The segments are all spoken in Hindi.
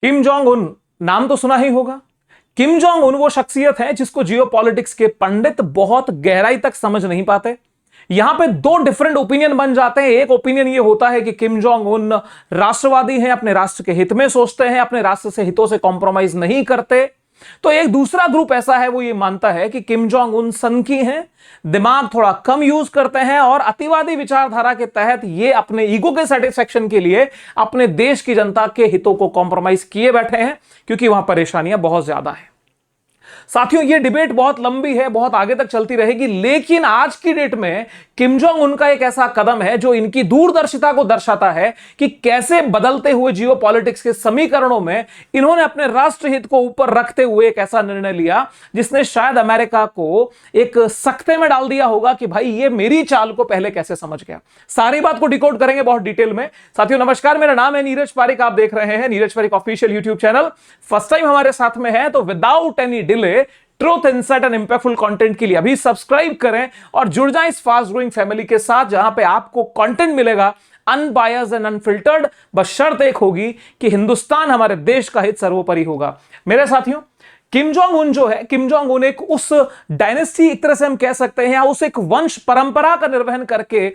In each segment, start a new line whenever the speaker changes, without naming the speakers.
किम जोंग उन नाम तो सुना ही होगा। किम जोंग उन वो शख्सियत है जिसको जियोपॉलिटिक्स के पंडित बहुत गहराई तक समझ नहीं पाते। यहां पे दो डिफरेंट ओपिनियन बन जाते हैं। एक ओपिनियन ये होता है कि किम जोंग उन राष्ट्रवादी हैं, अपने राष्ट्र के हित में सोचते हैं, अपने राष्ट्र से हितों से कॉम्प्रोमाइज नहीं करते। तो एक दूसरा ग्रुप ऐसा है, वो ये मानता है कि किम जोंग उन सनकी हैं, दिमाग थोड़ा कम यूज करते हैं और अतिवादी विचारधारा के तहत ये अपने ईगो के सेटिस्फेक्शन के लिए अपने देश की जनता के हितों को कॉम्प्रोमाइज किए बैठे हैं, क्योंकि वहां परेशानियां बहुत ज्यादा हैं। साथियों, ये डिबेट बहुत लंबी है, बहुत आगे तक चलती रहेगी, लेकिन आज की डेट में किम जोंग उनका एक ऐसा कदम है जो इनकी दूरदर्शिता को दर्शाता है कि कैसे बदलते हुए जियोपॉलिटिक्स के समीकरणों में इन्होंने अपने राष्ट्रहित को ऊपर रखते हुए एक ऐसा निर्णय लिया जिसने शायद अमेरिका को एक सख्ते में डाल दिया होगा कि भाई ये मेरी चाल को पहले कैसे समझ गया। सारी बात को डिकोड करेंगे बहुत डिटेल में। साथियों नमस्कार, मेरा नाम है नीरज पारिक, आप देख रहे हैं Neeraj Pareek official YouTube channel. First time हमारे साथ में है तो without any delay truth insight and impactful content के लिए अभी सब्सक्राइब करें और जुड़ जाएं इस फास्ट ग्रोइंग फैमिली के साथ, जहां पे आपको कंटेंट मिलेगा अनबायस्ड एंड अनफिल्टर्ड। बस शर्त एक होगी कि हिंदुस्तान हमारे देश का हित सर्वोपरि होगा। मेरे साथियों, किम जोंग उन जो है, किम जोंग उन एक उस डायनेस्टी, एक तरह से हम कह सकते हैं, उस एक वंश परंपरा का निर्वहन करके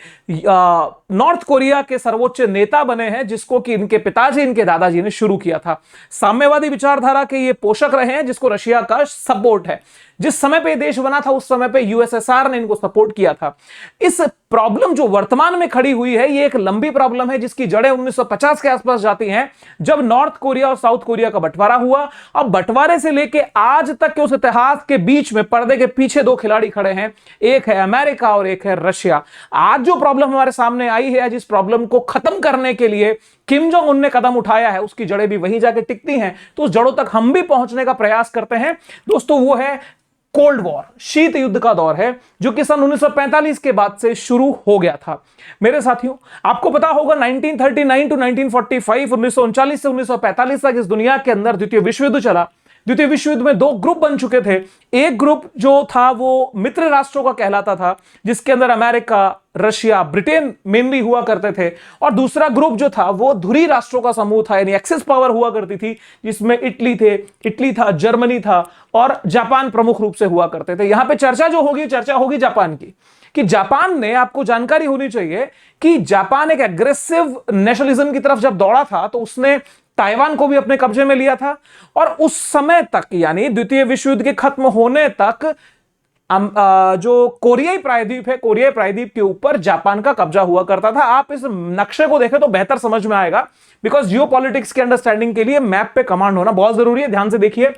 नॉर्थ कोरिया के सर्वोच्च नेता बने हैं, जिसको कि इनके पिताजी, इनके दादाजी ने शुरू किया था। साम्यवादी विचारधारा के ये पोषक रहे हैं, जिसको रशिया का सपोर्ट है। जिस समय पे देश बना था उस समय पे यूएसएसआर ने इनको सपोर्ट किया था। इस प्रॉब्लम जो वर्तमान में खड़ी हुई है, ये एक लंबी प्रॉब्लम है जिसकी जड़ें 1950 के आसपास जाती हैं, जब नॉर्थ कोरिया और साउथ कोरिया का बंटवारा हुआ। अब बंटवारे से लेके आज तक के उस इतिहास के बीच में पर्दे के पीछे दो खिलाड़ी खड़े हैं, एक है अमेरिका और एक है रशिया। आज जो प्रॉब्लम हमारे सामने आई है, जिस प्रॉब्लम को खत्म करने के लिए किम जोंग उन ने कदम उठाया है, उसकी जड़ें भी वहीं जाके टिकती हैं। तो उस जड़ों तक हम भी पहुंचने का प्रयास करते हैं दोस्तों। वो है कोल्ड वॉर, शीत युद्ध का दौर है, जो कि सन 1945 के बाद से शुरू हो गया था। मेरे साथियों, आपको पता होगा 1939 टू 1945, 1939 से 1945 तक इस दुनिया के अंदर द्वितीय विश्व युद्ध चला। द्वितीय विश्व युद्ध में दो ग्रुप बन चुके थे। एक ग्रुप जो था वो मित्र राष्ट्रों का कहलाता था, जिसके अंदर अमेरिका, रशिया, ब्रिटेन मेनली हुआ करते थे, और दूसरा ग्रुप जो था वो धुरी राष्ट्रों का समूह था, यानी एक्सिस पावर हुआ करती थी, जिसमें इटली था, जर्मनी था और जापान प्रमुख रूप से हुआ करते थे। यहां पे चर्चा होगी जापान की, कि जापान ने, आपको जानकारी होनी चाहिए कि जापान एक एग्रेसिव नेशनलिज्म की तरफ जब दौड़ा था तो उसने ताइवान को भी अपने कब्जे में लिया था। और उस समय तक, यानी द्वितीय विश्व युद्ध के खत्म होने तक, जो कोरियाई प्रायद्वीप है, कोरियाई प्रायद्वीप के ऊपर जापान का कब्जा हुआ करता था। आप इस नक्शे को देखें तो बेहतर समझ में आएगा, बिकॉज जियोपॉलिटिक्स के अंडरस्टैंडिंग के लिए मैप पे कमांड होना बहुत जरूरी है। ध्यान से देखिए,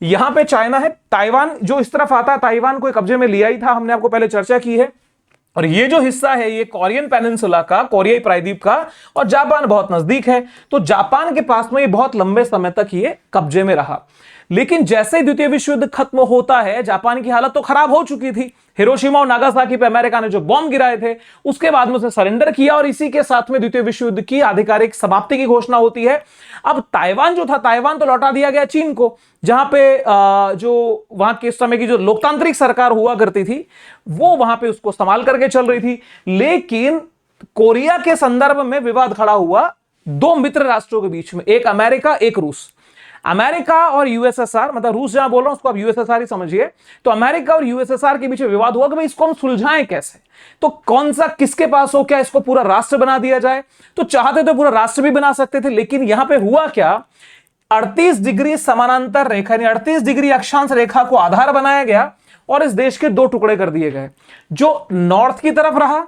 यहां पे चाइना है, ताइवान जो इस तरफ आता है, ताइवान को कब्जे में लिया ही था, हमने आपको पहले चर्चा की है। और ये जो हिस्सा है ये कोरियन पेनिनसुला का, कोरियाई प्रायद्वीप का, और जापान बहुत नजदीक है। तो जापान के पास में ये बहुत लंबे समय तक ये कब्जे में रहा। लेकिन जैसे ही द्वितीय विश्व युद्ध खत्म होता है, जापान की हालत तो खराब हो चुकी थी। हिरोशिमा और नागासाकी पे अमेरिका ने जो बॉम्ब गिराए थे, उसके बाद में उसने सरेंडर किया और इसी के साथ में द्वितीय विश्व युद्ध की आधिकारिक समाप्ति की घोषणा होती है। अब ताइवान जो था, ताइवान तो लौटा दिया गया चीन को, जहां पे जो वहां के समय की जो लोकतांत्रिक सरकार हुआ करती थी, वो वहां पे उसको संभाल करके चल रही थी। लेकिन कोरिया के संदर्भ में विवाद खड़ा हुआ दो मित्र राष्ट्रों के बीच में, एक अमेरिका, एक रूस। अमेरिका और यूएसएसआर, मतलब रूस जहां बोल रहा हूं उसको आप यूएसएसआर ही समझिए, तो अमेरिका और यूएसएसआर के बीच विवाद हुआ कि भाई इसको हम सुलझाएं कैसे, तो कौन सा किसके पास हो, क्या इसको पूरा राष्ट्र बना दिया जाए। तो चाहते तो पूरा राष्ट्र भी बना सकते थे, लेकिन यहां पे हुआ क्या, 38 डिग्री समानांतर रेखा, यानी 38 डिग्री अक्षांश रेखा को आधार बनाया गया और इस देश के दो टुकड़े कर दिए गए। जो नॉर्थ की तरफ रहा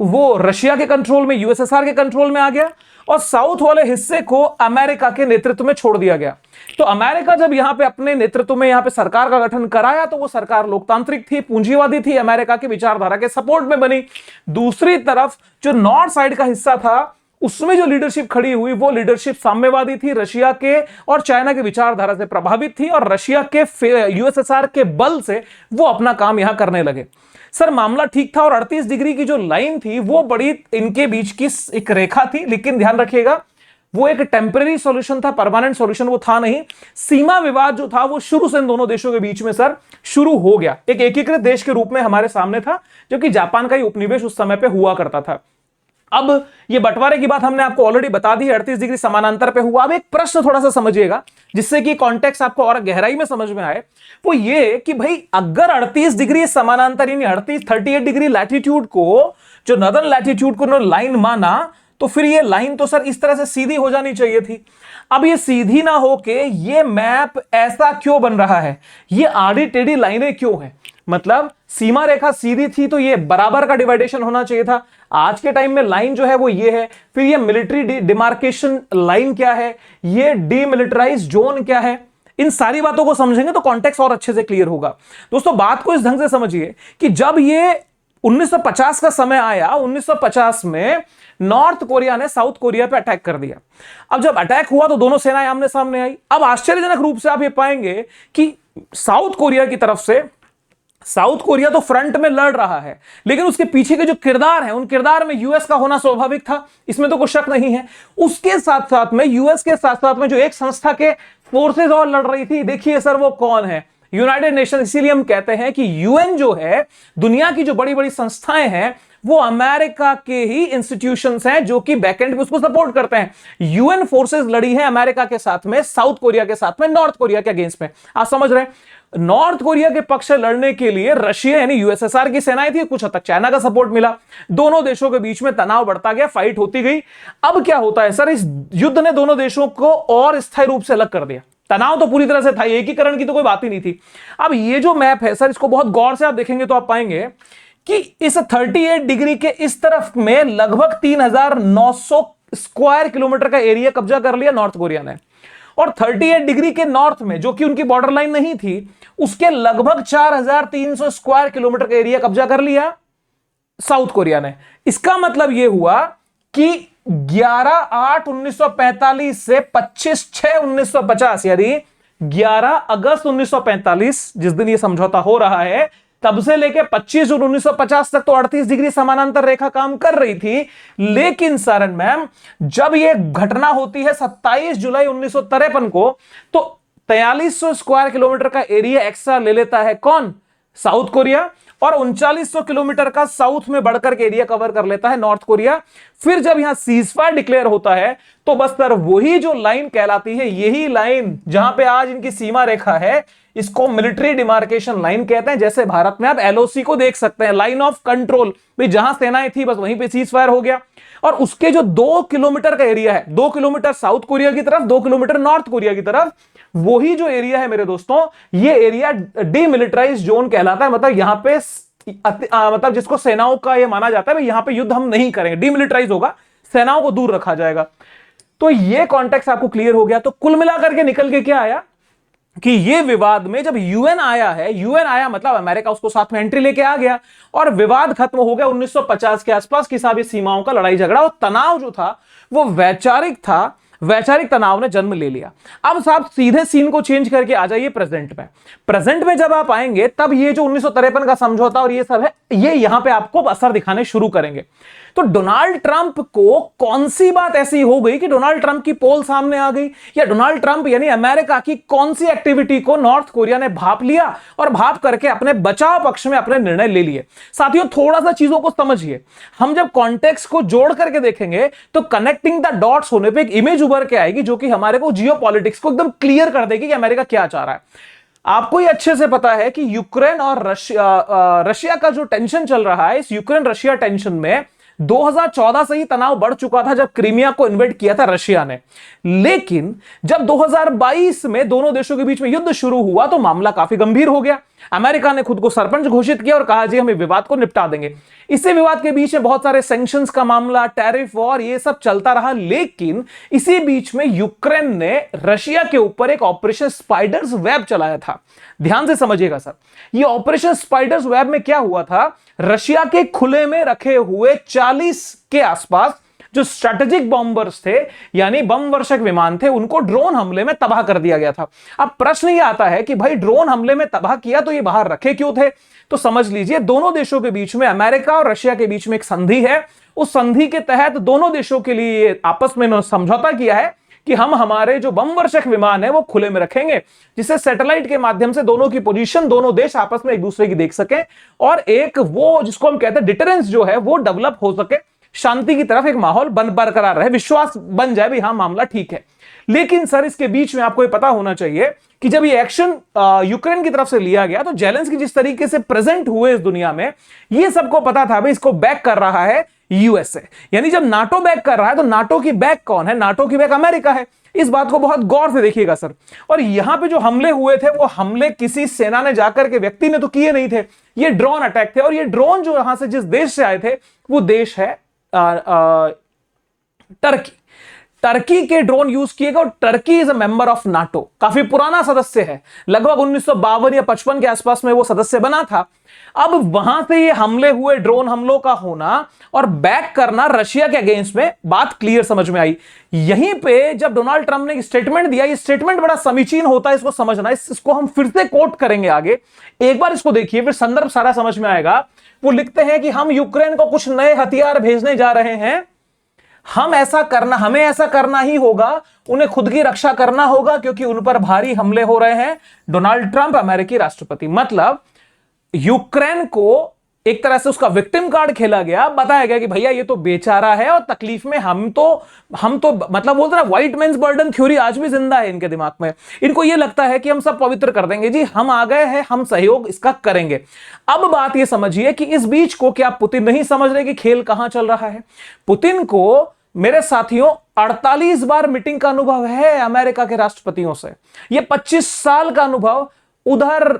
वो रशिया के कंट्रोल में, यूएसएसआर के कंट्रोल में आ गया, और साउथ वाले हिस्से को अमेरिका के नेतृत्व में छोड़ दिया गया। तो अमेरिका जब यहां पे अपने नेतृत्व में यहां पे सरकार का गठन कराया, तो वो सरकार लोकतांत्रिक थी, पूंजीवादी थी, अमेरिका की विचारधारा के सपोर्ट में बनी। दूसरी तरफ जो नॉर्थ साइड का हिस्सा था, उसमें जो लीडरशिप खड़ी हुई वो लीडरशिप साम्यवादी थी, रशिया के और चाइना के विचारधारा से प्रभावित थी, और रशिया के यूएसएसआर के बल से वो अपना काम यहां करने लगे। सर मामला ठीक था, और 38 डिग्री की जो लाइन थी वो बड़ी इनके बीच की एक रेखा थी, लेकिन ध्यान रखिएगा वो एक टेम्परेरी सॉल्यूशन था, परमानेंट सॉल्यूशन वो था नहीं। सीमा विवाद जो था वो शुरू से इन दोनों देशों के बीच में सर शुरू हो गया, एक एकीकृत देश के रूप में हमारे सामने था, जो कि जापान का ही उपनिवेश उस समय पे हुआ करता था। अब ये बंटवारे की बात हमने आपको ऑलरेडी बता दी, 38 डिग्री समानांतर पे हुआ। अब एक प्रश्न थोड़ा सा समझिएगा जिससे कि कॉन्टेक्स्ट आपको और गहराई में समझ में आए, वो ये कि भाई अगर 38 डिग्री समानांतर यानी 38 डिग्री लैटिट्यूड को, जो नॉर्दर्न लैटिट्यूड को लाइन माना, तो फिर ये लाइन तो सर इस तरह से सीधी हो जानी चाहिए थी। अब ये सीधी ना होके ये मैप ऐसा क्यों बन रहा है, ये आड़ी टेढ़ी लाइनें क्यों हैं? मतलब सीमा रेखा सीधी थी तो ये बराबर का डिवाइडेशन होना चाहिए था। आज के टाइम में लाइन जो है वो ये है। फिर ये मिलिट्री डिमार्केशन लाइन क्या है, ये डीमिलिटराइज जोन क्या है, इन सारी बातों को समझेंगे तो कॉन्टेक्स्ट और अच्छे से क्लियर होगा। दोस्तों बात को इस ढंग से समझिए कि जब ये 1950 का समय आया, 1950 में नॉर्थ कोरिया ने साउथ कोरिया पे अटैक कर दिया। अब जब अटैक हुआ तो दोनों सेनाएं आमने सामने आई। अब आश्चर्यजनक रूप से आप ये पाएंगे कि साउथ कोरिया की तरफ से, साउथ कोरिया तो फ्रंट में लड़ रहा है, लेकिन उसके पीछे के जो किरदार हैं उन किरदार में यूएस का होना स्वाभाविक था, इसमें तो कोई शक नहीं है। उसके साथ साथ में यूएस के साथ साथ में जो एक संस्था के फोर्सेस और लड़ रही थी, देखिए सर वो कौन है, यूनाइटेड नेशन। इसीलिए हम कहते हैं कि यूएन जो है, दुनिया की जो बड़ी बड़ी संस्थाएं हैं वो अमेरिका के ही इंस्टीट्यूशंस हैं जो कि बैकएंड पे उसको सपोर्ट करते हैं। यूएन फोर्सेस लड़ी है अमेरिका के साथ में, साउथ कोरिया के साथ में, नॉर्थ कोरिया के अगेंस्ट में। आप समझ रहे हैं, नॉर्थ कोरिया के पक्ष लड़ने के लिए रशिया यानी यूएसएसआर की सेनाएं थी, कुछ हद तक चाइना का सपोर्ट मिला। दोनों देशों के बीच में तनाव बढ़ता गया, फाइट होती गई। अब क्या होता है सर, इस युद्ध ने दोनों देशों को और स्थायी रूप से अलग कर दिया। तनाव तो पूरी तरह से था, एकीकरण की तो कोई बात ही नहीं थी। अब ये जो मैप है सर, इसको बहुत गौर से आप देखेंगे तो आप पाएंगे कि इस 38 डिग्री के इस तरफ में लगभग 3900 स्क्वायर किलोमीटर का एरिया कब्जा कर लिया नॉर्थ कोरिया ने, और 38 डिग्री के नॉर्थ में, जो कि उनकी बॉर्डर लाइन नहीं थी, उसके लगभग 4300 स्क्वायर किलोमीटर का एरिया कब्जा कर लिया साउथ कोरिया ने। इसका मतलब यह हुआ कि 11/8/1945 से 25/6/1950 यानी 11 अगस्त 1945 जिस दिन यह समझौता हो रहा है, तब से लेकर 25 जून 1950 तक तो 38 डिग्री समानांतर रेखा काम कर रही थी। लेकिन सरन मैम, जब यह घटना होती है 27 जुलाई 1953 को, तो 4300 स्क्वायर किलोमीटर का एरिया एक्स्ट्रा ले लेता है कौन, साउथ कोरिया, और 3900 किलोमीटर का साउथ में बढ़कर के एरिया कवर कर लेता है नॉर्थ कोरिया। फिर जब यहां सीजफायर डिक्लेयर होता है तो बस सर वही जो लाइन कहलाती है, यही लाइन जहां पे आज इनकी सीमा रेखा है, इसको मिलिट्री डिमार्केशन लाइन कहते हैं। जैसे भारत में आप एलओसी को देख सकते हैं, लाइन ऑफ कंट्रोल, भाई जहां सेनाएं थी बस वहीं पे सीज फायर हो गया। और उसके जो 2 किलोमीटर का एरिया है, 2 किलोमीटर साउथ कोरिया की तरफ, 2 किलोमीटर नॉर्थ कोरिया की तरफ, वही जो एरिया है मेरे दोस्तों, ये एरिया डीमिलिटराइज जोन कहलाता है। मतलब यहां पे मतलब जिसको सेनाओं का ये माना जाता है भाई यहां पे युद्ध हम नहीं करेंगे, डीमिलिटराइज होगा, सेनाओं को दूर रखा जाएगा। तो ये कॉन्टेक्स्ट आपको क्लियर हो गया। तो कुल मिलाकर के निकल के क्या आया कि ये विवाद में जब यूएन आया है, यूएन आया मतलब अमेरिका उसको साथ में एंट्री लेके आ गया और विवाद खत्म हो गया 1950 के आसपास की साहब ये सीमाओं का लड़ाई झगड़ा और तनाव जो था वो वैचारिक था, वैचारिक तनाव ने जन्म ले लिया। अब साहब सीधे सीन को चेंज करके आ जाइए प्रेजेंट में। प्रेजेंट में जब आप आएंगे तब ये जो 1953 का समझौता और ये सब है, ये यहां पे आपको असर दिखाने शुरू करेंगे। तो डोनाल्ड ट्रंप को कौन सी बात ऐसी हो गई कि डोनाल्ड ट्रंप की पोल सामने आ गई, या डोनाल्ड ट्रंप यानी अमेरिका की कौन सी एक्टिविटी को नॉर्थ कोरिया ने भाप लिया और भाप करके अपने बचाव पक्ष में अपने निर्णय ले लिए। साथियों थोड़ा सा चीजों को समझिए, हम जब कॉन्टेक्स्ट को जोड़ करके देखेंगे तो कनेक्टिंग द डॉट्स होने पे एक इमेज उभर के आएगी जो कि हमारे को जियोपॉलिटिक्स को एकदम क्लियर कर देगी कि अमेरिका क्या चाह रहा है। आपको ये अच्छे से पता है कि यूक्रेन और रशिया का जो टेंशन चल रहा है, इस यूक्रेन रशिया टेंशन में 2014 से ही तनाव बढ़ चुका था जब क्रीमिया को इन्वेड किया था रशिया ने। लेकिन जब 2022 में दोनों देशों के बीच में युद्ध शुरू हुआ तो मामला काफी गंभीर हो गया। अमेरिका ने खुद को सरपंच घोषित किया और कहा जी हम विवाद को निपटा देंगे। इसी विवाद के बीच में बहुत सारे सैंक्शंस का मामला, टैरिफ वॉर, ये सब चलता रहा। लेकिन इसी बीच में यूक्रेन ने रशिया के ऊपर एक ऑपरेशन स्पाइडर्स वेब चलाया था। ध्यान से समझिएगा सर, ये ऑपरेशन स्पाइडर्स वेब में क्या हुआ था, रशिया के खुले में रखे हुए 40 के आसपास जो स्ट्रेटेजिक बॉम्बर्स थे यानी बम वर्षक विमान थे, उनको ड्रोन हमले में तबाह कर दिया गया था। अब प्रश्न यह आता है कि भाई ड्रोन हमले में तबाह किया तो ये बाहर रखे क्यों थे? तो समझ लीजिए दोनों देशों के बीच में, अमेरिका और रशिया के बीच में एक संधि है। उस संधि के तहत दोनों देशों के लिए आपस में समझौता किया है कि हम हमारे जो बम वर्षक विमान है वो खुले में रखेंगे, जिससे सैटेलाइट के माध्यम से दोनों की पोजीशन, दोनों देश आपस में एक दूसरे की देख सकें और एक वो जिसको हम कहते हैं डिटरेंस जो है वो डेवलप हो सके, शांति की तरफ एक माहौल बरकरार रहे, विश्वास बन जाए भी हाँ मामला ठीक है। लेकिन सर इसके बीच में आपको ये पता होना चाहिए कि जब ये एक्शन यूक्रेन की तरफ से लिया गया तो जेलेंस्की जिस तरीके से प्रेजेंट हुए इस दुनिया में, ये सबको पता था भाई इसको बैक कर रहा है यूएसए। यानी जब नाटो बैक कर रहा है तो नाटो की बैक कौन है? नाटो की बैक अमेरिका है। इस बात को बहुत गौर से देखिएगा सर। और यहां पे जो हमले हुए थे वो हमले किसी सेना ने जाकर के, व्यक्ति ने तो किए नहीं थे, ये ड्रोन अटैक थे। और ये ड्रोन जो यहां से जिस देश से आए थे वो देश है टर्की। टर्की के ड्रोन यूज किए गए और Turkey is a member of NATO, काफी पुराना सदस्य है, लगभग 1952 या 55 के आसपास में वो सदस्य बना था। अब वहां से ये हमले हुए, ड्रोन हमलों का होना और बैक करना रशिया के अगेंस्ट में, बात क्लियर समझ में आई। यहीं पे जब डोनाल्ड ट्रंप ने स्टेटमेंट दिया, ये स्टेटमेंट बड़ा समीचीन होता है, इसको समझना, इसको हम फिर से कोट करेंगे आगे, एक बार इसको देखिए फिर संदर्भ सारा समझ में आएगा। वो लिखते हैं कि हम यूक्रेन को कुछ नए हथियार भेजने जा रहे हैं, हमें ऐसा करना ही होगा, उन्हें खुद की रक्षा करना होगा क्योंकि उन पर भारी हमले हो रहे हैं। डोनाल्ड ट्रंप अमेरिकी राष्ट्रपति, मतलब यूक्रेन को एक तरह से उसका विक्टिम कार्ड खेला गया, बताया गया कि भैया ये तो बेचारा है और तकलीफ में, हम तो मतलब बोलते हैं व्हाइट मेन्स बर्डन थ्योरी आज भी जिंदा है इनके दिमाग में। इनको ये लगता है कि हम सब पवित्र कर देंगे जी, हम आ गए हैं, हम सहयोग इसका करेंगे। अब बात ये समझिए कि इस बीच को क्या पुतिन नहीं समझ रहे कि खेल कहां चल रहा है? पुतिन को मेरे साथियों 48 बार मीटिंग का अनुभव है अमेरिका के राष्ट्रपतियों से, ये 25 साल का अनुभव, उधर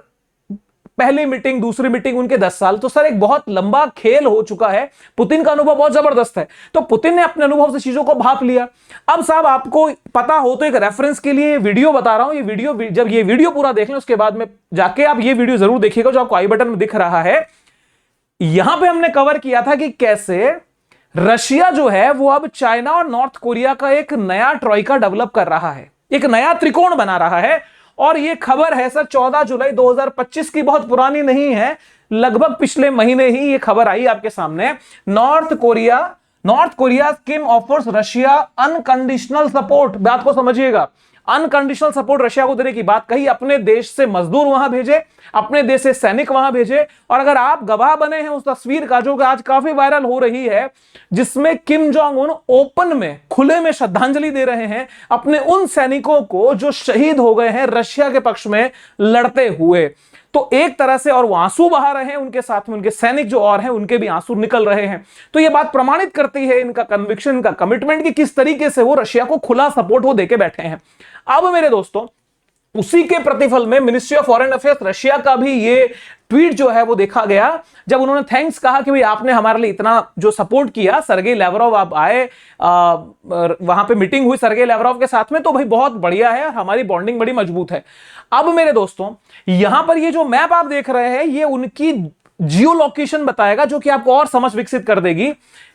पहली मीटिंग दूसरी मीटिंग उनके 10 साल, तो सर एक बहुत लंबा खेल हो चुका है। पुतिन का अनुभव बहुत जबरदस्त है, तो पुतिन ने अपने अनुभव से चीजों को भाप लिया। अब साहब आपको पता हो तो एक रेफरेंस के लिए वीडियो बता रहा हूं, ये वीडियो, जब ये वीडियो पूरा देख लें उसके बाद में जाके आप ये वीडियो जरूर देखिएगा जो आपको आई बटन में दिख रहा है। यहां पे हमने कवर किया था कि कैसे रशिया जो है वो अब चाइना और नॉर्थ कोरिया का एक नया ट्रॉइका डेवलप कर रहा है, एक नया त्रिकोण बना रहा है। और ये खबर है सर 14 जुलाई 2025 की, बहुत पुरानी नहीं है, लगभग पिछले महीने ही ये खबर आई आपके सामने। नॉर्थ कोरिया किम ऑफर्स रशिया अनकंडीशनल सपोर्ट, बात को समझिएगा, अनकंडीशनल सपोर्ट रशिया को देने की बात कही। अपने देश से मजदूर वहां भेजे, अपने देश से सैनिक वहां भेजे। और अगर आप गवाह बने हैं उस तस्वीर का जो कि आज काफी वायरल हो रही है, जिसमें किम जोंग उन ओपन में, खुले में श्रद्धांजलि दे रहे हैं अपने उन सैनिकों को जो शहीद हो गए हैं रशिया के पक्ष में लड़ते हुए, तो एक तरह से, और वो आंसू बहा रहे हैं, उनके साथ में उनके सैनिक जो और हैं उनके भी आंसू निकल रहे हैं। तो ये बात प्रमाणित करती है इनका कन्विक्शन, इनका कमिटमेंट कि किस तरीके से वो रशिया को खुला सपोर्ट वो देके बैठे हैं। अब मेरे दोस्तों उसी के प्रतिफल में ministry of foreign affairs Russia का भी ये ट्वीट जो है वो देखा गया, जब उन्होंने थैंक्स कहा कि भाई आपने हमारे लिए इतना जो सपोर्ट किया, सरगेई लैवरोव आप आए, वहां पे मीटिंग हुई सरगेई लैवरोव के साथ में, तो भाई बहुत बढ़िया है, हमारी बॉन्डिंग बड़ी मजबूत है। अब मेरे दोस्तों यहां पर ये जो मैप आप देख रहे हैं ये उनकी जियो लोकेशन बताएगा, जो कि आपको और समझ विकसित कर देगी।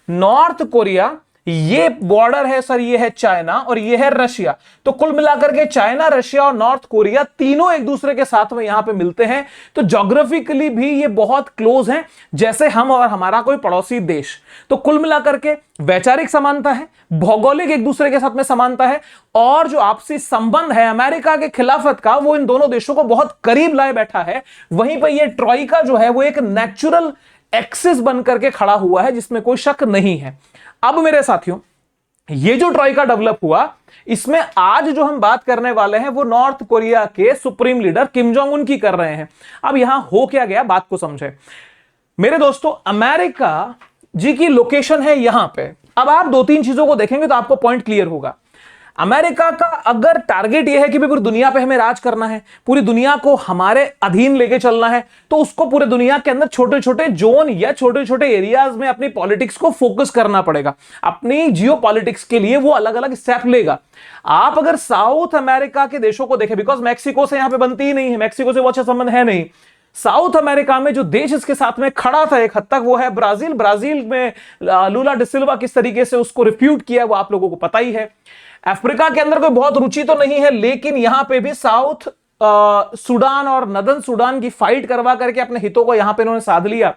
नॉर्थ कोरिया, ये बॉर्डर है सर, ये है चाइना और ये है रशिया, तो कुल मिलाकर के चाइना, रशिया और नॉर्थ कोरिया तीनों एक दूसरे के साथ में यहां पे मिलते हैं। तो ज्योग्राफिकली भी ये बहुत क्लोज हैं, जैसे हम और हमारा कोई पड़ोसी देश। तो कुल मिलाकर के वैचारिक समानता है, भौगोलिक एक दूसरे के साथ में समानता है, और जो आपसी संबंध है अमेरिका के खिलाफत का, वो इन दोनों देशों को बहुत करीब लाए बैठा है। वहीं पर यह ट्रॉइका जो है वो एक नेचुरल एक्सिस बनकर के खड़ा हुआ है, जिसमें कोई शक नहीं है। अब मेरे साथियों ये जो ट्रॉइका डेवलप हुआ, इसमें आज जो हम बात करने वाले हैं वो नॉर्थ कोरिया के supreme leader Kim Jong Un की कर रहे हैं। अब यहां हो क्या गया, बात को समझे मेरे दोस्तों। अमेरिका जी की लोकेशन है यहां पे। अब आप दो तीन चीजों को देखेंगे तो आपको पॉइंट क्लियर होगा। अमेरिका का अगर टारगेट यह है कि पूरी दुनिया पे हमें राज करना है, पूरी दुनिया को हमारे अधीन लेके चलना है, तो उसको पूरे दुनिया के अंदर छोटे छोटे जोन या छोटे छोटे एरियाज में अपनी पॉलिटिक्स को फोकस करना पड़ेगा। अपनी जियो पॉलिटिक्स के लिए वो अलग अलग स्टेप लेगा। आप अगर साउथ अमेरिका के देशों को देखें, बिकॉज मैक्सिको से यहां पर बनती ही नहीं है, मैक्सिको से वो अच्छा संबंध है नहीं। साउथ अमेरिका में जो देश इसके साथ में खड़ा था एक हद तक, वो है ब्राजील। ब्राजील में लूला डी सिल्वा किस तरीके से उसको रिफ्यूट किया वो आप लोगों को पता ही है। अफ्रीका के अंदर कोई बहुत रुचि तो नहीं है, लेकिन यहां पे भी साउथ सूडान और नदन सूडान की फाइट करवा करके अपने हितों को यहां पे इन्होंने साध लिया।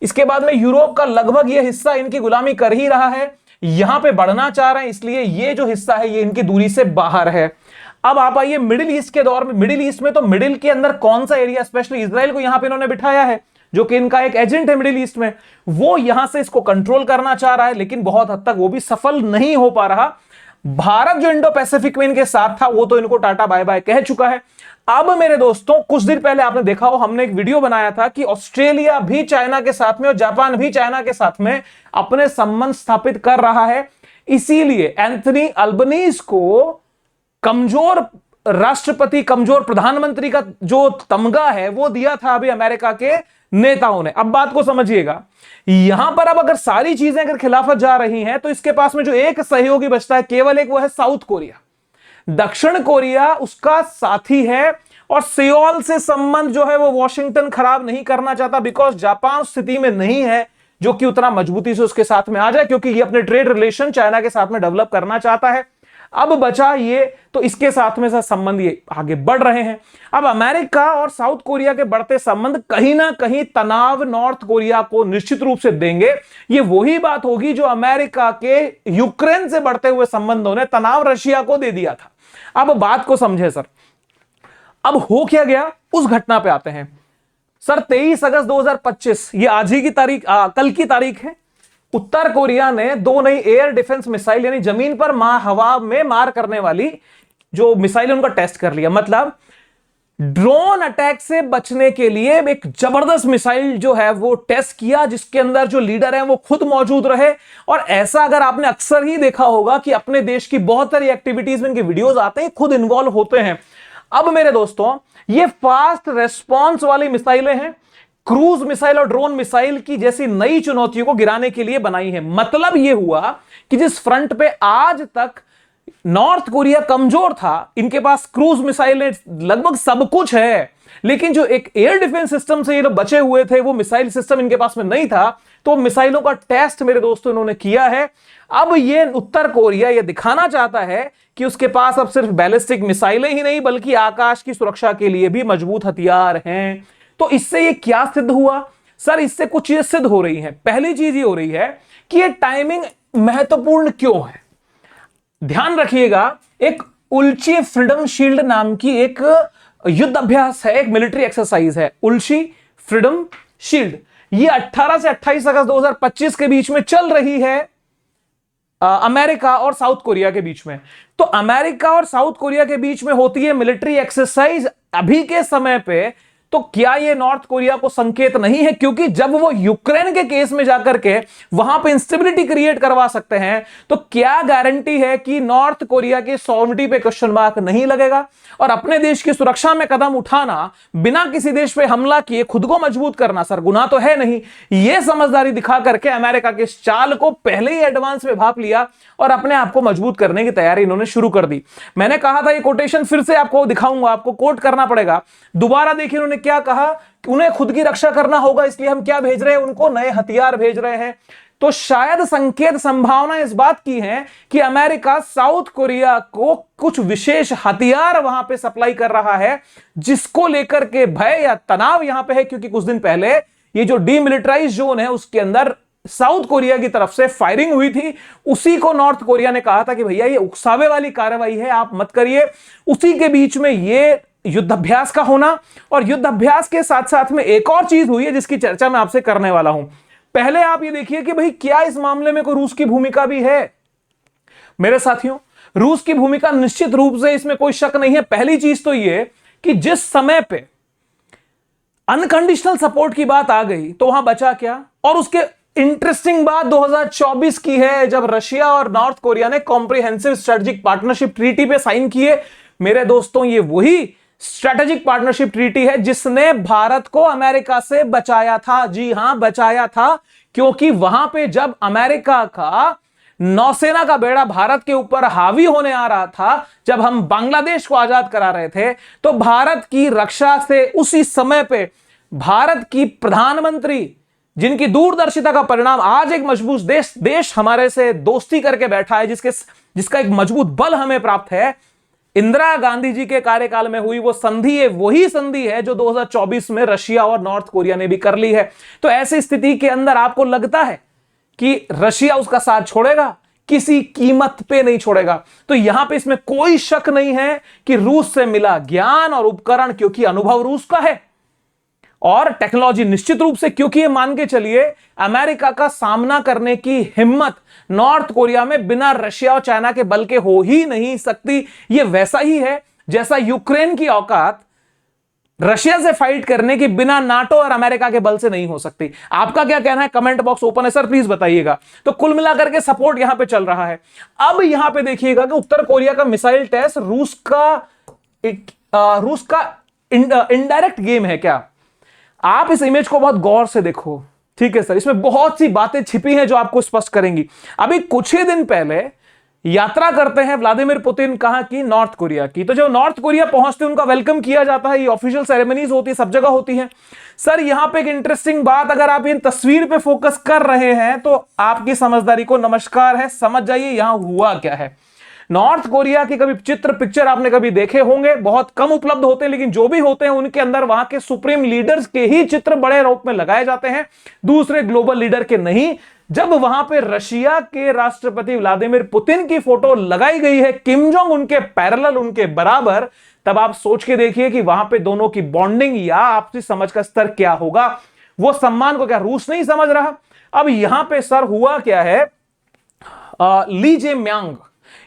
इसके बाद में यूरोप का लगभग यह हिस्सा इनकी गुलामी कर ही रहा है, यहां पे बढ़ना चाह रहे हैं, इसलिए ये जो हिस्सा है ये इनकी दूरी से बाहर है। अब आप आइए मिडिल ईस्ट के दौर में। मिडिल ईस्ट में तो मिडिल के अंदर कौन सा एरिया, स्पेशली इजराइल को यहां पे इन्होंने बिठाया है, जो कि इनका एक एजेंट है मिडिल ईस्ट में, वो यहां से इसको कंट्रोल करना चाह रहा है, लेकिन बहुत हद तक वो भी सफल नहीं हो पा रहा। भारत जो इंडो पैसिफिक में इनके साथ था वो तो इनको टाटा बाय बाय कह चुका है। अब मेरे दोस्तों कुछ दिन पहले आपने देखा हो, हमने एक वीडियो बनाया था कि ऑस्ट्रेलिया भी चाइना के साथ में और जापान भी चाइना के साथ में अपने संबंध स्थापित कर रहा है। इसीलिए एंथनी अल्बनीज को कमजोर राष्ट्रपति, कमजोर प्रधानमंत्री का जो तमगा है वो दिया था अभी अमेरिका के नेताओं ने। अब बात को समझिएगा, यहां पर अब अगर सारी चीजें अगर खिलाफत जा रही हैं तो इसके पास में जो एक सहयोगी बचता है केवल एक, वो है साउथ कोरिया। दक्षिण कोरिया उसका साथी है और सियोल से संबंध जो है वो वॉशिंगटन खराब नहीं करना चाहता, बिकॉज जापान स्थिति में नहीं है जो कि उतना मजबूती से उसके साथ में आ जाए, क्योंकि ये अपने ट्रेड रिलेशन चाइना के साथ में डेवलप करना चाहता है। अब बचा ये, तो इसके साथ में संबंध ये आगे बढ़ रहे हैं। अब अमेरिका और साउथ कोरिया के बढ़ते संबंध कहीं ना कहीं तनाव नॉर्थ कोरिया को निश्चित रूप से देंगे। ये वही बात होगी जो अमेरिका के यूक्रेन से बढ़ते हुए संबंधों ने तनाव रशिया को दे दिया था। अब बात को समझे सर, अब हो क्या गया उस घटना पे आते हैं सर। 23 अगस्त 2025, ये आज ही की तारीख, कल की तारीख है। उत्तर कोरिया ने 2 नई एयर डिफेंस मिसाइल, यानी जमीन पर हवा में मार करने वाली जो मिसाइल उनका टेस्ट कर लिया। मतलब ड्रोन अटैक से बचने के लिए एक जबरदस्त मिसाइल जो है वो टेस्ट किया, जिसके अंदर जो लीडर है वो खुद मौजूद रहे। और ऐसा अगर आपने अक्सर ही देखा होगा कि अपने देश की बहुत सारी एक्टिविटीज में इनके वीडियोस आते हैं, खुद इन्वॉल्व होते हैं। अब मेरे दोस्तों ये फास्ट रेस्पॉन्स वाली मिसाइलें हैं, क्रूज मिसाइल और ड्रोन मिसाइल की जैसी नई चुनौतियों को गिराने के लिए बनाई है। मतलब यह हुआ कि जिस फ्रंट पे आज तक नॉर्थ कोरिया कमजोर था, इनके पास क्रूज मिसाइल लगभग सब कुछ है, लेकिन जो एक एयर डिफेंस सिस्टम से ये लोग बचे हुए थे वो मिसाइल सिस्टम इनके पास में नहीं था। तो मिसाइलों का टेस्ट मेरे दोस्तों इन्होंने किया है। अब ये उत्तर कोरिया ये दिखाना चाहता है कि उसके पास अब सिर्फ बैलिस्टिक मिसाइलें ही नहीं बल्कि आकाश की सुरक्षा के लिए भी मजबूत हथियार हैं। तो इससे ये क्या सिद्ध हुआ सर? इससे कुछ चीजें सिद्ध हो रही हैं। पहली चीज ये हो रही है कि ये टाइमिंग महत्वपूर्ण क्यों है। ध्यान रखिएगा, एक उल्ची फ्रीडम शील्ड नाम की एक युद्ध अभ्यास है, एक मिलिट्री एक्सरसाइज है, उल्ची फ्रीडम शील्ड। ये 18 से 28 अगस्त 2025 के बीच में चल रही है अमेरिका और साउथ कोरिया के बीच में। तो अमेरिका और साउथ कोरिया के बीच में होती है मिलिट्री एक्सरसाइज अभी के समय पे। तो क्या यह नॉर्थ कोरिया को संकेत नहीं है? क्योंकि जब वो यूक्रेन के केस में जाकर के वहां पे इंस्टेबिलिटी क्रिएट करवा सकते हैं, तो क्या गारंटी है कि नॉर्थ कोरिया की सॉवरिटी पे क्वेश्चन मार्क नहीं लगेगा? और अपने देश की सुरक्षा में कदम उठाना, बिना किसी देश पे हमला किए खुद को मजबूत करना सर गुनाह तो है नहीं। यह समझदारी दिखा करके अमेरिका के इस चाल को पहले ही एडवांस में भाप लिया और अपने आप को मजबूत करने की तैयारी इन्होंने शुरू कर दी। मैंने कहा था ये कोटेशन फिर से आपको दिखाऊंगा, आपको कोट करना पड़ेगा। दोबारा देखिए उन्होंने क्या कहा, उन्हें खुद की रक्षा करना होगा, इसलिए हम क्या भेज रहे हैं उनको? नए हथियार भेज रहे हैं। तो शायद संकेत संभावना इस बात की है कि अमेरिका साउथ कोरिया को कुछ विशेष हथियार वहां पे सप्लाई कर रहा है, जिसको लेकर के भय या तनाव यहां पे है। क्योंकि कुछ दिन पहले ये जो डीमिलिटराइज जोन है उसके अंदर साउथ कोरिया की तरफ से फायरिंग हुई थी। उसी को नॉर्थ कोरिया ने कहा था कि भैया ये उकसावे वाली कार्रवाई है, आप मत करिए। उसी के बीच में ये युद्धाभ्यास का होना, और युद्धाभ्यास के साथ साथ में एक और चीज हुई है जिसकी चर्चा मैं आपसे करने वाला हूं। पहले आप ये देखिए कि भाई क्या इस मामले में कोई रूस की भूमिका भी है? मेरे साथियों, रूस की भूमिका निश्चित रूप से, इसमें कोई शक नहीं है। पहली चीज तो ये कि जिस समय पे अनकंडीशनल सपोर्ट की बात आ गई तो वहां बचा क्या? और उसके इंटरेस्टिंग बात 2024 की है, जब रशिया और नॉर्थ कोरिया ने कॉम्प्रिहेंसिव स्ट्रेटेजिक पार्टनरशिप ट्रीटी पे साइन किए। मेरे दोस्तों, ये वही स्ट्रेटेजिक पार्टनरशिप ट्रीटी है जिसने भारत को अमेरिका से बचाया था। जी हां, बचाया था, क्योंकि वहां पे जब अमेरिका का नौसेना का बेड़ा भारत के ऊपर हावी होने आ रहा था, जब हम बांग्लादेश को आजाद करा रहे थे, तो भारत की रक्षा से उसी समय पे भारत की प्रधानमंत्री, जिनकी दूरदर्शिता का परिणाम आज एक मजबूत देश हमारे से दोस्ती करके बैठा है, जिसका एक मजबूत बल हमें प्राप्त है, इंदिरा गांधी जी के कार्यकाल में हुई वो संधि है, वही संधि है जो 2024 में रशिया और नॉर्थ कोरिया ने भी कर ली है। तो ऐसी स्थिति के अंदर आपको लगता है कि रशिया उसका साथ छोड़ेगा? किसी कीमत पे नहीं छोड़ेगा। तो यहां पे इसमें कोई शक नहीं है कि रूस से मिला ज्ञान और उपकरण, क्योंकि अनुभव रूस का है, और टेक्नोलॉजी निश्चित रूप से, क्योंकि ये मान के चलिए अमेरिका का सामना करने की हिम्मत नॉर्थ कोरिया में बिना रशिया और चाइना के बल के हो ही नहीं सकती। ये वैसा ही है जैसा यूक्रेन की औकात रशिया से फाइट करने की बिना नाटो और अमेरिका के बल से नहीं हो सकती। आपका क्या कहना है? कमेंट बॉक्स ओपन है सर, प्लीज बताइएगा। तो कुल मिलाकर के सपोर्ट यहां पे चल रहा है। अब यहां पे देखिएगा कि उत्तर कोरिया का मिसाइल टेस्ट रूस का इनडायरेक्ट गेम है क्या? आप इस इमेज को बहुत गौर से देखो, ठीक है सर। इसमें बहुत सी बातें छिपी हैं जो आपको स्पष्ट करेंगी। अभी कुछ ही दिन पहले यात्रा करते हैं व्लादिमीर पुतिन, कहां की? नॉर्थ कोरिया की। तो जो नॉर्थ कोरिया पहुंचते हैं उनका वेलकम किया जाता है, ये ऑफिशियल सेरेमनीज होती है, सब जगह होती है। सर यहां पे एक इंटरेस्टिंग बात, अगर आप इन तस्वीर पे फोकस कर रहे हैं तो आपकी समझदारी को नमस्कार है। समझ जाइए यहां हुआ क्या है। नॉर्थ कोरिया की कभी चित्र पिक्चर आपने कभी देखे होंगे, बहुत कम उपलब्ध होते हैं, लेकिन जो भी होते हैं उनके अंदर वहां के सुप्रीम लीडर्स के ही चित्र बड़े रूप में लगाए जाते हैं, दूसरे ग्लोबल लीडर के नहीं। जब वहां पे रशिया के राष्ट्रपति व्लादिमीर पुतिन की फोटो लगाई गई है, किम जोंग उनके पैरेलल, उनके बराबर, तब आप सोच के देखिए कि वहां पे दोनों की बॉन्डिंग या आपसी समझ का स्तर क्या होगा। वो सम्मान को क्या रूस नहीं समझ रहा? अब यहां पे सर हुआ क्या है, ली जे म्यांग,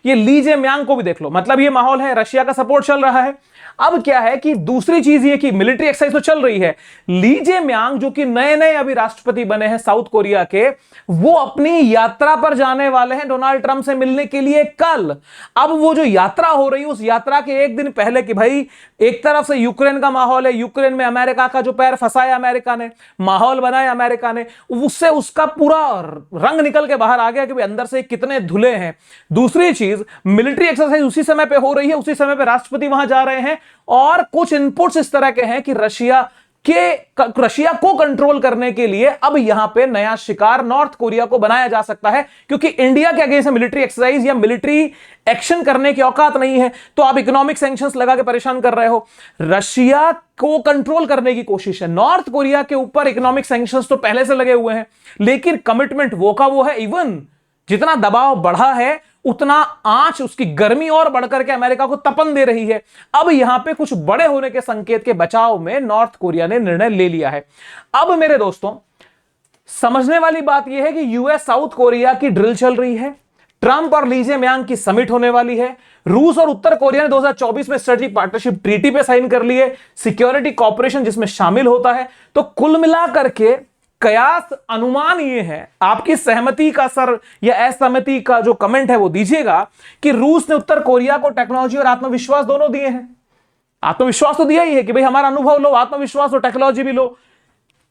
ये ली जे म्यांग को भी देख लो। मतलब ये माहौल है, रशिया का सपोर्ट चल रहा है। अब क्या है कि दूसरी चीज ये कि मिलिट्री एक्सरसाइज तो चल रही है। ली जे म्यांग जो कि नए नए अभी राष्ट्रपति बने हैं साउथ कोरिया के, वो अपनी यात्रा पर जाने वाले हैं डोनाल्ड ट्रंप से मिलने के लिए कल। अब वो जो यात्रा हो रही है, उस यात्रा के एक दिन पहले कि भाई एक तरफ से यूक्रेन का माहौल है, यूक्रेन में अमेरिका का जो पैर फंसाया अमेरिका ने, माहौल बनाया अमेरिका ने, उससे उसका पूरा रंग निकल के बाहर आ गया कि भाई अंदर से कितने धुले हैं। दूसरी चीज, मिलिट्री एक्सरसाइज उसी समय पे हो रही है, उसी समय पे राष्ट्रपति वहां जा रहे हैं, और कुछ इनपुट्स इस तरह के हैं कि रशिया को कंट्रोल करने के लिए अब यहां पे नया शिकार नॉर्थ कोरिया को बनाया जा सकता है, क्योंकि इंडिया के अगेंस्ट मिलिट्री एक्सरसाइज या मिलिट्री एक्शन करने की औकात नहीं है। तो आप इकोनॉमिक सैंक्शंस लगा के परेशान कर रहे हो। रशिया को कंट्रोल करने की कोशिश है। नॉर्थ कोरिया के ऊपर इकोनॉमिक सैंक्शंस तो पहले से लगे हुए हैं, लेकिन कमिटमेंट वो का वो है। इवन जितना दबाव बढ़ा है उतना आंच, उसकी गर्मी और बढ़कर के अमेरिका को तपन दे रही है। अब यहां पे कुछ बड़े होने के संकेत के बचाव में नॉर्थ कोरिया ने निर्णय ले लिया है। अब मेरे दोस्तों, समझने वाली बात यह है कि यूएस साउथ कोरिया की ड्रिल चल रही है, ट्रंप और ली जे म्यांग की समिट होने वाली है, रूस और उत्तर कोरिया ने 2024 में स्ट्रेटेजिक पार्टनरशिप ट्रीटी पे साइन कर लिए, सिक्योरिटी कॉपरेशन जिसमें शामिल होता है। तो कुल मिलाकर के कयास अनुमान ये है, आपकी सहमति का सर या असहमति का जो कमेंट है वो दीजिएगा, कि रूस ने उत्तर कोरिया को टेक्नोलॉजी और आत्मविश्वास दोनों दिए हैं। आत्मविश्वास तो दिया ही है कि भाई हमारा अनुभव लो, आत्मविश्वास और टेक्नोलॉजी भी लो।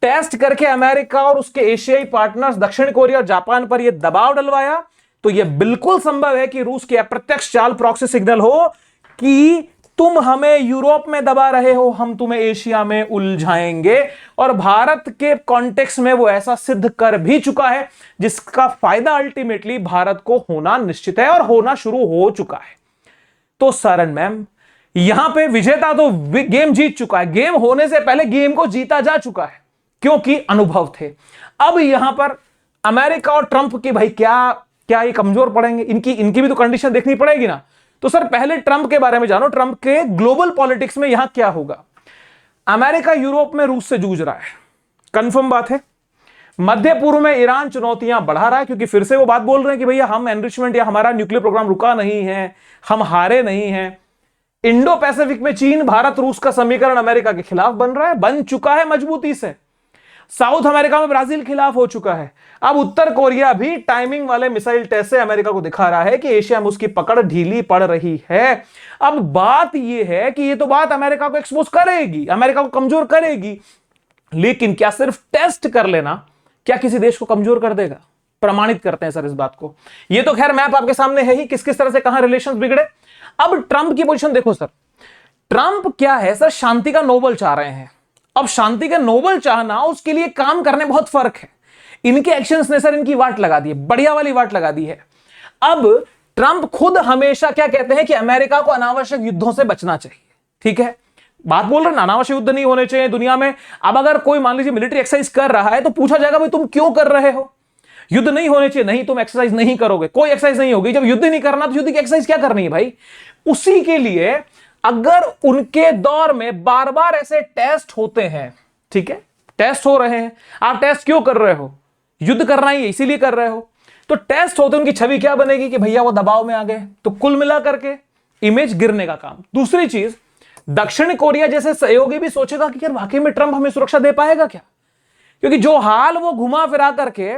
टेस्ट करके अमेरिका और उसके एशियाई पार्टनर्स दक्षिण कोरिया और जापान पर यह दबाव डलवाया, तो यह बिल्कुल संभव है कि रूस की अप्रत्यक्ष चाल प्रॉक्सी सिग्नल हो कि तुम हमें यूरोप में दबा रहे हो, हम तुम्हें एशिया में उलझाएंगे। और भारत के कॉन्टेक्स्ट में वो ऐसा सिद्ध कर भी चुका है, जिसका फायदा अल्टीमेटली भारत को होना निश्चित है और होना शुरू हो चुका है। तो सरन मैम, यहां पे विजेता तो गेम जीत चुका है, गेम होने से पहले गेम को जीता जा चुका है, क्योंकि अनुभव थे। अब यहां पर अमेरिका और ट्रंप की भाई क्या ये कमजोर पड़ेंगे? इनकी भी तो कंडीशन देखनी पड़ेगी ना। तो सर पहले ट्रंप के बारे में जानो, ट्रंप के ग्लोबल पॉलिटिक्स में यहां क्या होगा। अमेरिका यूरोप में रूस से जूझ रहा है, कंफर्म बात है। मध्य पूर्व में ईरान चुनौतियां बढ़ा रहा है, क्योंकि फिर से वो बात बोल रहे हैं कि भैया हम एनरिचमेंट या हमारा न्यूक्लियर प्रोग्राम रुका नहीं है, हम हारे नहीं हैं। इंडो पैसिफिक में चीन भारत रूस का समीकरण अमेरिका के खिलाफ बन रहा है, बन चुका है मजबूती से। साउथ अमेरिका में ब्राजील खिलाफ हो चुका है। अब उत्तर कोरिया भी टाइमिंग वाले मिसाइल टेस्ट से अमेरिका को दिखा रहा है कि एशिया में उसकी पकड़ ढीली पड़ रही है। अब बात यह है कि ये तो बात अमेरिका को एक्सपोज करेगी, अमेरिका को कमजोर करेगी, लेकिन क्या सिर्फ टेस्ट कर लेना क्या किसी देश को कमजोर कर देगा? प्रमाणित करते हैं सर इस बात को। ये तो खैर मैप आपके सामने है ही, किस किस तरह से कहां रिलेशंस बिगड़े। अब ट्रंप की पोजीशन देखो सर, ट्रंप क्या है सर, शांति का नोबेल चाह रहे हैं। अब शांति का नोबेल चाहना, उसके लिए काम करने बहुत फर्क है। इनके एक्शंस ने सर इनकी वाट लगा दी है, बढ़िया वाली वाट लगा दी है। अब ट्रंप खुद हमेशा क्या कहते हैं कि अमेरिका को अनावश्यक युद्धों से बचना चाहिए, ठीक है, बात बोल रहे हैं ना, अनावश्यक युद्ध नहीं होने चाहिए दुनिया में। अब अगर कोई मान लीजिए मिलिट्री एक्सरसाइज कर रहा है तो पूछा जाएगा भाई तुम क्यों कर रहे हो? युद्ध नहीं होने चाहिए, नहीं तुम एक्सरसाइज नहीं करोगे, कोई एक्सरसाइज नहीं होगी। जब युद्ध नहीं करना तो युद्ध की एक्सरसाइज क्या करनी है भाई? उसी के लिए अगर उनके दौर में बार बार ऐसे टेस्ट होते हैं ठीक है, टेस्ट हो रहे हैं। आप टेस्ट क्यों कर रहे हो? युद्ध करना ही इसीलिए कर रहे हो। तो टेस्ट होते उनकी छवि क्या बनेगी कि भैया वो दबाव में आ गए। तो कुल मिला करके इमेज गिरने का काम। दूसरी चीज, दक्षिण कोरिया जैसे सहयोगी भी सोचेगा कि यार वाकई में ट्रंप हमें सुरक्षा दे पाएगा क्या, क्योंकि जो हाल वो घुमा फिरा करके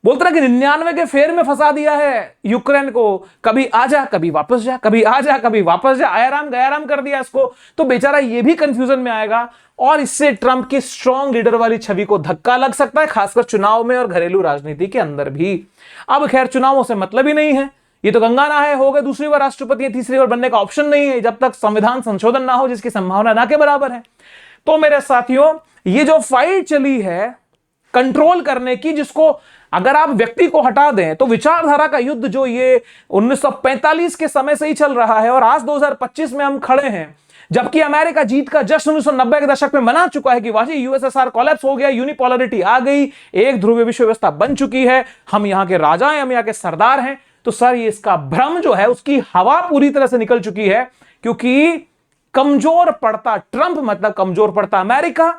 बोलते रहा कि 99 के फेर में फंसा दिया है यूक्रेन को, कभी आ जा कभी वापस जा, कभी आ जा कभी वापस जा, आयाराम गयाराम कर दिया इसको। तो बेचारा ये भी कंफ्यूजन में आएगा और इससे ट्रंप की स्ट्रॉन्ग लीडर वाली छवि को धक्का लग सकता है, खासकर चुनाव में और घरेलू राजनीति के अंदर भी। अब खैर चुनावों से मतलब ही नहीं है, ये तो गंगा नहाए हो गए, दूसरी बार राष्ट्रपति है, तीसरी बार बनने का ऑप्शन नहीं है जब तक संविधान संशोधन ना हो, जिसकी संभावना ना के बराबर है। तो मेरे साथियों, ये जो फाइट चली है कंट्रोल करने की, जिसको अगर आप व्यक्ति को हटा दें तो विचारधारा का युद्ध जो ये 1945 के समय से ही चल रहा है और आज 2025 में हम खड़े हैं, जबकि अमेरिका जीत का जश्न 1990 के दशक में मना चुका है कि वाजी यूएसएसआर कोलैप्स हो गया, यूनिपोलरिटी आ गई, एक ध्रुवीय विश्व व्यवस्था बन चुकी है, हम यहां के राजा हैं, हम यहां के सरदार हैं। तो सर ये इसका भ्रम जो है उसकी हवा पूरी तरह से निकल चुकी है, क्योंकि कमजोर पड़ता ट्रंप मतलब कमजोर पड़ता अमेरिका।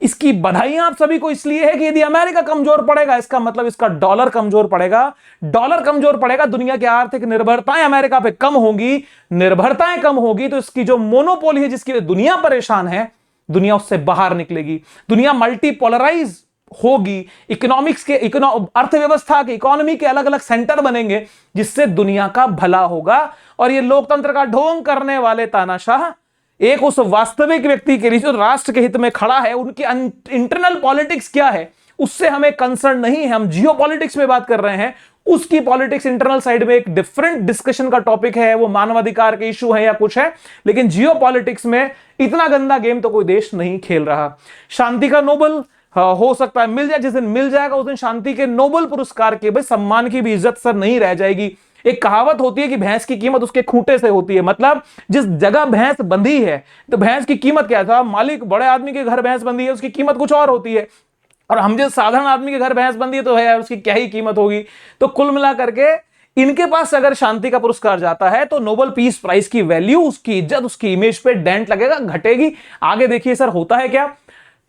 इसकी बधाइयां आप सभी को इसलिए है कि यदि अमेरिका कमजोर पड़ेगा इसका मतलब इसका डॉलर कमजोर पड़ेगा, डॉलर कमजोर पड़ेगा, दुनिया की आर्थिक निर्भरताएं अमेरिका पे कम होंगी, निर्भरताएं कम होगी तो इसकी जो मोनोपोली है जिसकी दुनिया परेशान है, दुनिया उससे बाहर निकलेगी, दुनिया मल्टीपोलराइज होगी, इकोनॉमिक्स के अर्थव्यवस्था के इकोनॉमी के अलग अलग सेंटर बनेंगे, जिससे दुनिया का भला होगा। और ये लोकतंत्र का ढोंग करने वाले तानाशाह एक उस वास्तविक व्यक्ति के लिए जो राष्ट्र के हित में खड़ा है, उनकी इंटरनल पॉलिटिक्स क्या है उससे हमें कंसर्न नहीं है, हम जियो पॉलिटिक्स में बात कर रहे हैं। उसकी पॉलिटिक्स इंटरनल साइड में एक डिफरेंट डिस्कशन का टॉपिक है, वो मानवाधिकार के इशू है या कुछ है, लेकिन जियो पॉलिटिक्स में इतना गंदा गेम तो कोई देश नहीं खेल रहा। शांति का नोबल हो सकता है मिल जाए, जिस दिन मिल जाएगा उस दिन शांति के नोबल पुरस्कार के भाई सम्मान की भी इज्जत सर नहीं रह जाएगी। एक कहावत होती है कि भैंस की कीमत उसके खूंटे से होती है, मतलब जिस जगह भैंस बंधी है तो भैंस की कीमत क्या था, मालिक बड़े आदमी के घर भैंस बंधी है उसकी कीमत कुछ और होती है, और हम जिस साधारण आदमी के घर भैंस बंधी है तो है उसकी क्या ही कीमत होगी। तो कुल मिला करके इनके पास अगर शांति का पुरस्कार जाता है तो नोबेल पीस प्राइज की वैल्यू, उसकी इज्जत, उसकी इमेज पे डेंट लगेगा, घटेगी। आगे देखिए सर होता है क्या,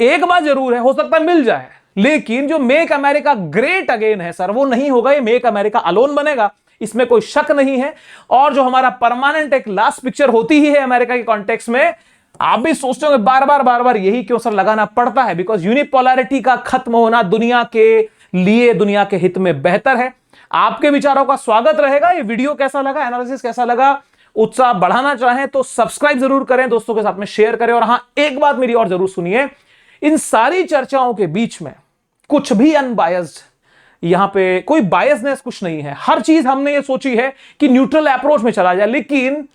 एक बात जरूर है, हो सकता है मिल जाए, लेकिन जो मेक अमेरिका ग्रेट अगेन है सर वो नहीं होगा, ये मेक अमेरिका अलोन बनेगा, इसमें कोई शक नहीं है। और जो हमारा परमानेंट एक लास्ट पिक्चर होती ही है अमेरिका के कॉन्टेक्स्ट में, आप भी सोचते होंगे बार बार यही क्यों सर लगाना पड़ता है, बिकॉज यूनिपोलैरिटी का खत्म होना दुनिया के लिए, दुनिया के हित में बेहतर है। आपके विचारों का स्वागत रहेगा। ये वीडियो कैसा लगा, एनालिसिस कैसा लगा, उत्साह बढ़ाना चाहें तो सब्सक्राइब जरूर करें, दोस्तों के साथ में शेयर करें। और हां एक बात मेरी और जरूर सुनिए, इन सारी चर्चाओं के बीच में कुछ भी अनबायस्ड, यहां पे कोई बायसनेस कुछ नहीं है। हर चीज हमने ये सोची है कि न्यूट्रल अप्रोच में चला जाए, लेकिन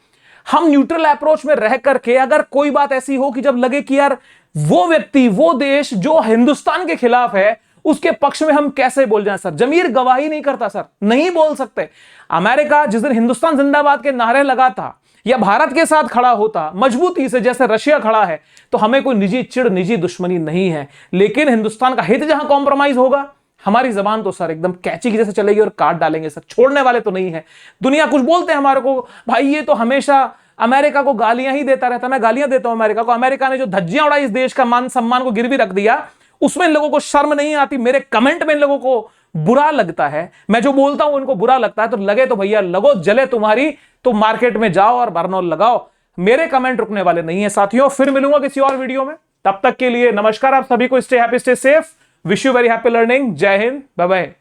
हम न्यूट्रल अप्रोच में रह करके अगर कोई बात ऐसी हो कि जब लगे कि यार वो व्यक्ति, वो देश जो हिंदुस्तान के खिलाफ है, उसके पक्ष में हम कैसे बोल जाएं सर, जमीर गवाही नहीं करता सर, नहीं बोल सकते। अमेरिका जिस दिन हिंदुस्तान जिंदाबाद के नारे लगाता या भारत के साथ खड़ा होता मजबूती से जैसे रशिया खड़ा है, तो हमें कोई निजी चिड़, निजी दुश्मनी नहीं है, लेकिन हिंदुस्तान का हित जहां कॉम्प्रोमाइज होगा, हमारी जबान तो सर एकदम कैची की जैसे चलेगी और काट डालेंगे सर, छोड़ने वाले तो नहीं है। दुनिया कुछ बोलते हैं हमारे को, भाई ये तो हमेशा अमेरिका को गालियां ही देता रहता, मैं गालियां देता हूं अमेरिका को, अमेरिका ने जो धज्जियां उड़ाई इस देश का मान सम्मान को गिरवी रख दिया, उसमें इन लोगों को शर्म नहीं आती। मेरे कमेंट में इन लोगों को बुरा लगता है, मैं जो बोलता हूं उनको बुरा लगता है, तो लगे तो भैया लगो, जले तुम्हारी तो मार्केट में जाओ और बर्नौल लगाओ, मेरे कमेंट रुकने वाले नहीं है साथियों। फिर मिलूंगा किसी और वीडियो में, तब तक के लिए नमस्कार आप सभी को, stay happy, stay safe, wish you very happy learning, जय हिंद, बाय बाय।